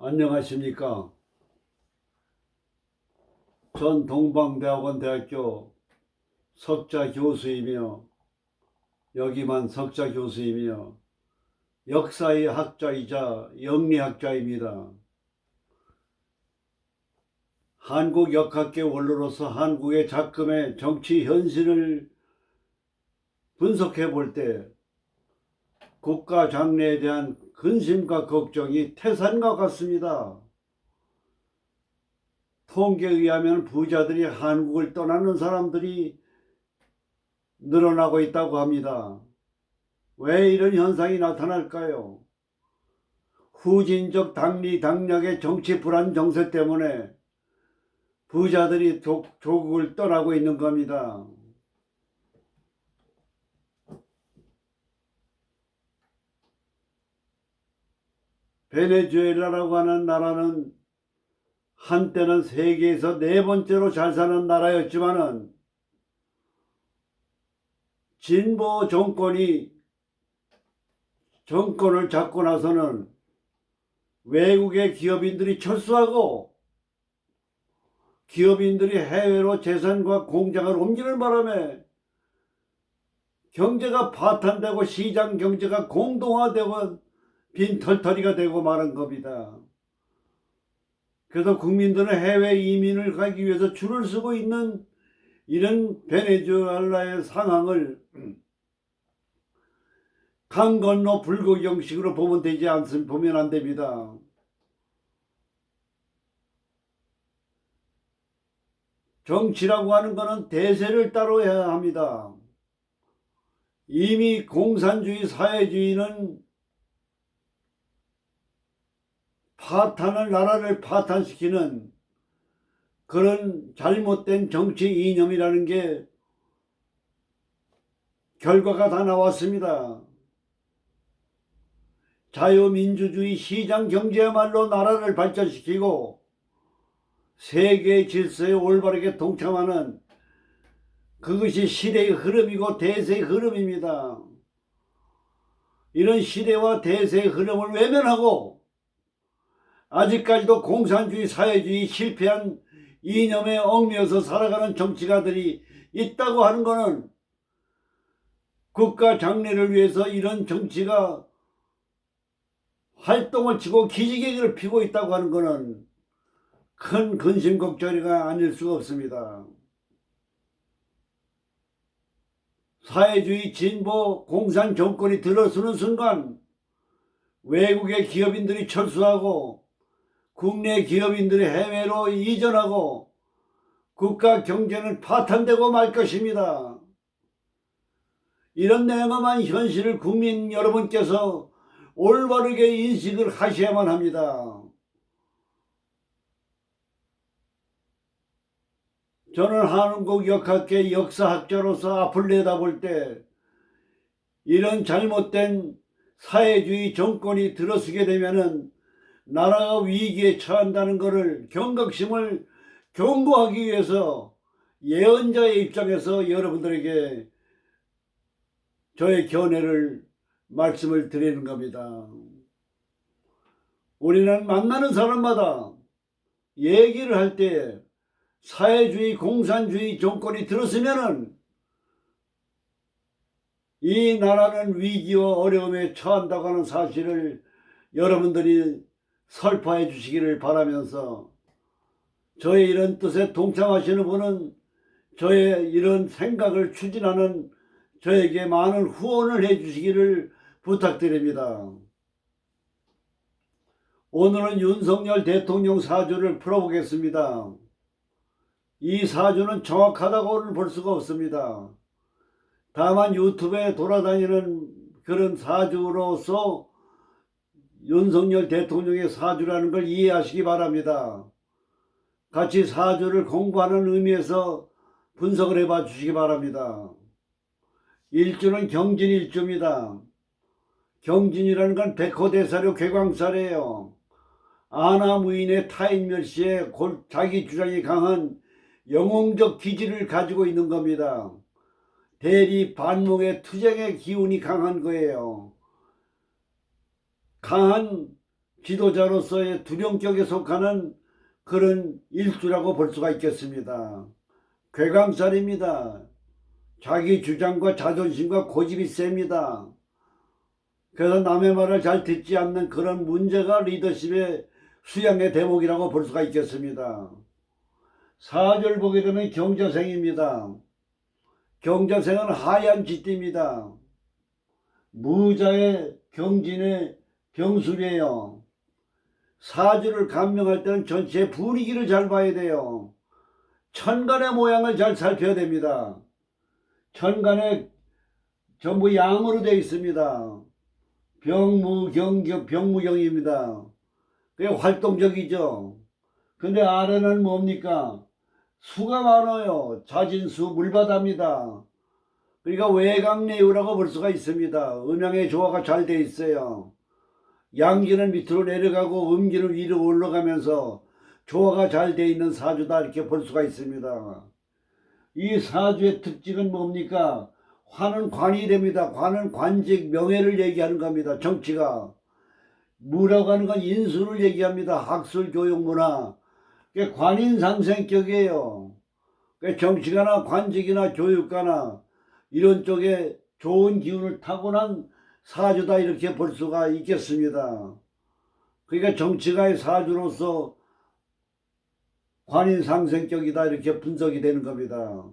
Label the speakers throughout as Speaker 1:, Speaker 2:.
Speaker 1: 안녕하십니까. 전 동방대학원 대학교 석좌 교수이며 여기만 석좌 교수이며 역사의 학자이자 영리학자입니다. 한국역학계 원로로서 한국의 작금의 정치 현실을 분석해 볼 때 국가 장래에 대한 근심과 걱정이 태산과 같습니다. 통계에 의하면 부자들이 한국을 떠나는 사람들이 늘어나고 있다고 합니다. 왜 이런 현상이 나타날까요? 후진적 당리당략의 정치 불안 정세 때문에 부자들이 조국을 떠나고 있는 겁니다. 베네수엘라라고 하는 나라는 한때는 세계에서 4번째로 잘 사는 나라였지만은 진보 정권이 정권을 잡고 나서는 외국의 기업인들이 철수하고 기업인들이 해외로 재산과 공장을 옮기는 바람에 경제가 파탄되고 시장 경제가 공동화되고 빈털터리가 되고 마는 겁니다. 그래서 국민들은 해외 이민을 가기 위해서 줄을 서고 있는 이런 베네수엘라의 상황을 강 건너 불구경식으로 보면 안 됩니다. 정치라고 하는 것은 대세를 따라야 합니다. 이미 공산주의 사회주의는 나라를 파탄시키는 그런 잘못된 정치 이념이라는 게 결과가 다 나왔습니다. 자유민주주의 시장 경제야말로 나라를 발전시키고 세계 질서에 올바르게 동참하는 그것이 시대의 흐름이고 대세의 흐름입니다. 이런 시대와 대세의 흐름을 외면하고 아직까지도 공산주의 사회주의 실패한 이념에 얽매여서 살아가는 정치가들이 있다고 하는 것은 국가 장래를 위해서 이런 정치가 활동을 치고 기지개를 피고 있다고 하는 것은 큰 근심 걱정이가 아닐 수가 없습니다. 사회주의 진보 공산 정권이 들어서는 순간 외국의 기업인들이 철수하고 국내 기업인들이 해외로 이전하고 국가 경제는 파탄되고 말 것입니다. 이런 냉엄한 현실을 국민 여러분께서 올바르게 인식을 하셔야만 합니다. 저는 한국역학계 역사학자로서 앞을 내다볼 때 이런 잘못된 사회주의 정권이 들어서게 되면은 나라가 위기에 처한다는 것을 경각심을 경고하기 위해서 예언자의 입장에서 여러분들에게 저의 견해를 말씀을 드리는 겁니다. 우리는 만나는 사람마다 얘기를 할 때 사회주의 공산주의 정권이 들어서면은 이 나라는 위기와 어려움에 처한다고 하는 사실을 여러분들이 설파해 주시기를 바라면서 저의 이런 뜻에 동참하시는 분은 저의 이런 생각을 추진하는 저에게 많은 후원을 해 주시기를 부탁드립니다. 오늘은 윤석열 대통령 사주를 풀어보겠습니다. 이 사주는 정확하다고는 볼 수가 없습니다. 다만 유튜브에 돌아다니는 그런 사주로서 윤석열 대통령의 사주라는 걸 이해하시기 바랍니다. 같이 사주를 공부하는 의미에서 분석을 해봐 주시기 바랍니다. 일주는 경진일주입니다. 경진이라는 건 백호대사료 궤광살이에요. 아나무인의 타인멸시에 자기 주장이 강한 영웅적 기질을 가지고 있는 겁니다. 대리 반목의 투쟁의 기운이 강한 거예요. 강한 지도자로서의 두령격에 속하는 그런 일주라고 볼 수가 있겠습니다. 궤광살입니다. 자기 주장과 자존심과 고집이 셉니다. 그래서 남의 말을 잘 듣지 않는 그런 문제가 리더십의 수양의 대목이라고 볼 수가 있겠습니다. 사주를 보게 되면 경자생입니다. 경자생은 하얀 쥐띠입니다. 무자의 경진의 병술이에요. 사주를 감명할 때는 전체의 분위기를 잘 봐야 돼요. 천간의 모양을 잘 살펴야 됩니다. 천간에 전부 양으로 되어 있습니다. 병무경입니다. 그게 활동적이죠. 근데 아래는 뭡니까? 수가 많아요. 자진수 물바다입니다. 그러니까 외강내유라고 볼 수가 있습니다. 음양의 조화가 잘 돼 있어요. 양기는 밑으로 내려가고 음기는 위로 올라가면서 조화가 잘 돼 있는 사주다 이렇게 볼 수가 있습니다. 이 사주의 특징은 뭡니까? 화는 관이 됩니다. 관은 관직, 명예를 얘기하는 겁니다. 정치가. 무라고 하는 건 인수를 얘기합니다. 학술, 교육, 문화. 그게 관인상생격이에요. 정치가나 관직이나 교육가나 이런 쪽에 좋은 기운을 타고난 사주다 이렇게 볼 수가 있겠습니다. 그러니까 정치가의 사주로서 관인상생격이다 이렇게 분석이 되는 겁니다.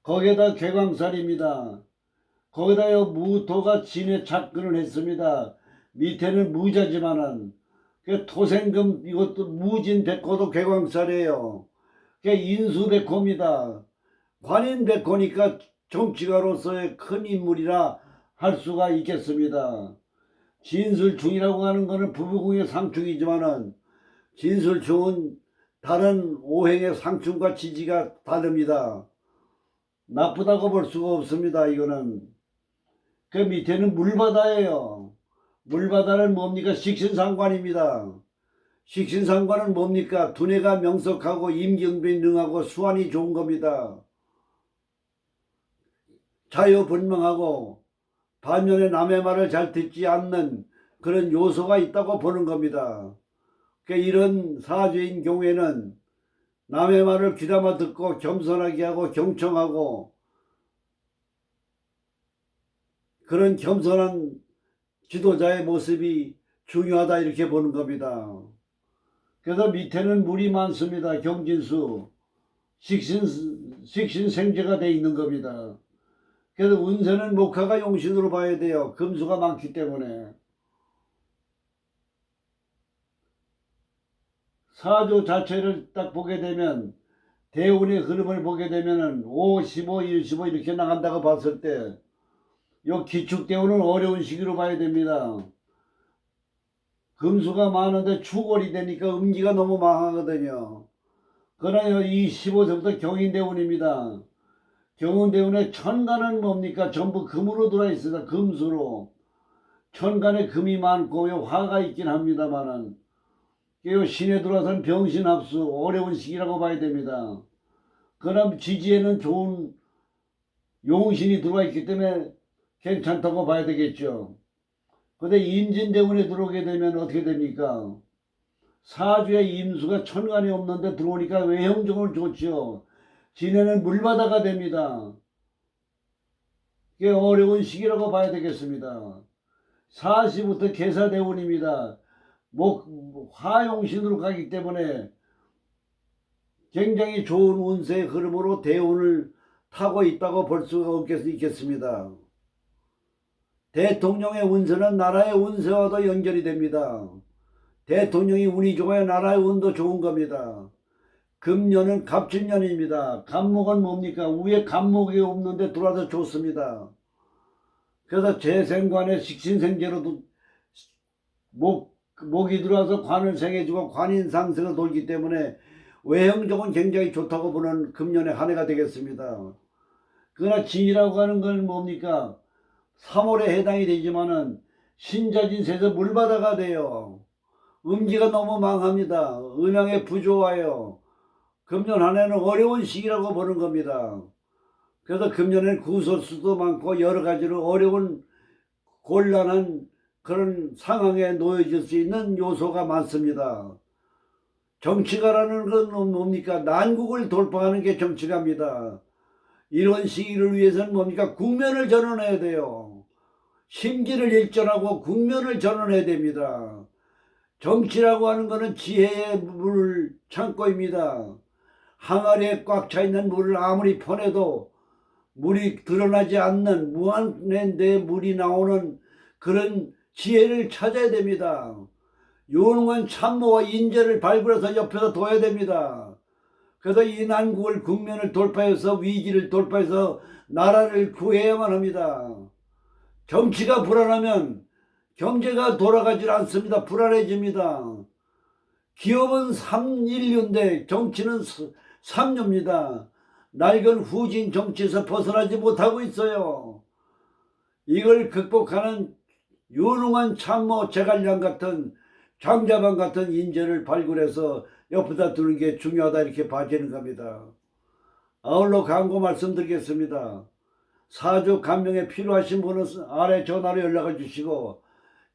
Speaker 1: 거기에다 궤광살입니다. 거기다요 무토가 진에 착근을 했습니다. 밑에는 무자지만은 토생금 이것도 무진백호도 궤광살이에요. 그게 인수백호입니다. 관인백호니까 정치가로서의 큰 인물이라 할 수가 있겠습니다. 진술충이라고 하는 것은 부부궁의 상충이지만은 진술충은 다른 오행의 상충과 지지가 다릅니다. 나쁘다고 볼 수가 없습니다. 이거는 그 밑에는 물바다예요. 물바다는 뭡니까? 식신상관입니다. 식신상관은 뭡니까? 두뇌가 명석하고 임경비 능하고 수완이 좋은 겁니다. 자유분명하고 반면에 남의 말을 잘 듣지 않는 그런 요소가 있다고 보는 겁니다. 이런 사주인 경우에는 남의 말을 귀담아 듣고 겸손하게 하고 경청하고 그런 겸손한 지도자의 모습이 중요하다 이렇게 보는 겁니다. 그래서 밑에는 물이 많습니다. 경진수 식신생재가 되어 있는 겁니다. 그래서 운세는 목화가 용신으로 봐야 돼요. 금수가 많기 때문에. 사주 자체를 딱 보게 되면 대운의 흐름을 보게 되면은 5, 15, 1, 15 이렇게 나간다고 봤을 때 요 기축대운은 어려운 시기로 봐야 됩니다. 금수가 많은데 축월이 되니까 음기가 너무 망하거든요. 그러나 이 15세부터 경인대운입니다. 경인대운의 천간은 뭡니까? 전부 금으로 들어와 있습니다. 금수로. 천간에 금이 많고 요 화가 있긴 합니다만은 요 신에 들어와서는 병신합수 어려운 시기라고 봐야 됩니다. 그럼 지지에는 좋은 용신이 들어와 있기 때문에 괜찮다고 봐야 되겠죠. 근데 임진대운에 들어오게 되면 어떻게 됩니까? 사주에 임수가 천간이 없는데 들어오니까 외형적으로 좋죠. 진해는 물바다가 됩니다. 이게 어려운 시기라고 봐야 되겠습니다. 사시부터 계사대운입니다. 화용신으로 가기 때문에 굉장히 좋은 운세의 흐름으로 대운을 타고 있다고 볼 수가 있겠습니다. 대통령의 운세는 나라의 운세와도 연결이 됩니다. 대통령이 운이 좋아야 나라의 운도 좋은 겁니다. 금년은 갑진년입니다. 갑목은 뭡니까? 위에 갑목이 없는데 들어와서 좋습니다. 그래서 재생관의 식신생재로도 목이 들어와서 관을 생해주고 관인상승을 돌기 때문에 외형적은 굉장히 좋다고 보는 금년의 한 해가 되겠습니다. 그러나 진이라고 하는 건 뭡니까? 3월에 해당이 되지만은 신자진세에서 물바다가 돼요. 음기가 너무 망합니다. 음양에 부조화요. 금년 한 해는 어려운 시기라고 보는 겁니다. 그래서 금년에는 구설수도 많고 여러 가지로 어려운 곤란한 그런 상황에 놓여질 수 있는 요소가 많습니다. 정치가라는 건 뭡니까? 난국을 돌파하는 게 정치가입니다. 이런 시기를 위해서는 뭡니까? 국면을 전환해야 돼요. 심기를 일전하고 국면을 전환해야 됩니다. 정치라고 하는 것은 지혜의 물 창고입니다. 항아리에 꽉 차 있는 물을 아무리 퍼내도 물이 드러나지 않는 무한의 내 물이 나오는 그런 지혜를 찾아야 됩니다. 유능한 참모와 인재를 발굴해서 옆에서 둬야 됩니다. 그래서 이 난국을 국면을 돌파해서 위기를 돌파해서 나라를 구해야만 합니다. 정치가 불안하면 경제가 돌아가질 않습니다. 불안해집니다. 기업은 3인류인데 정치는 3류입니다. 낡은 후진 정치에서 벗어나지 못하고 있어요. 이걸 극복하는 유능한 참모 제갈량 같은 장자방 같은 인재를 발굴해서 옆에다 두는 게 중요하다 이렇게 봐지는 겁니다. 아울러 광고 말씀드리겠습니다. 사주 감명에 필요하신 분은 아래 전화로 연락을 주시고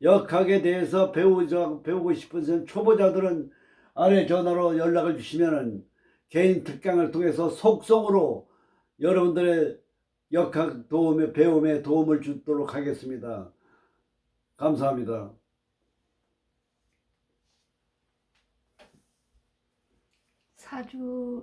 Speaker 1: 역학에 대해서 배우고 싶으신 초보자들은 아래 전화로 연락을 주시면 개인 특강을 통해서 속성으로 여러분들의 역학 배움에 도움을 주도록 하겠습니다. 감사합니다.
Speaker 2: 사주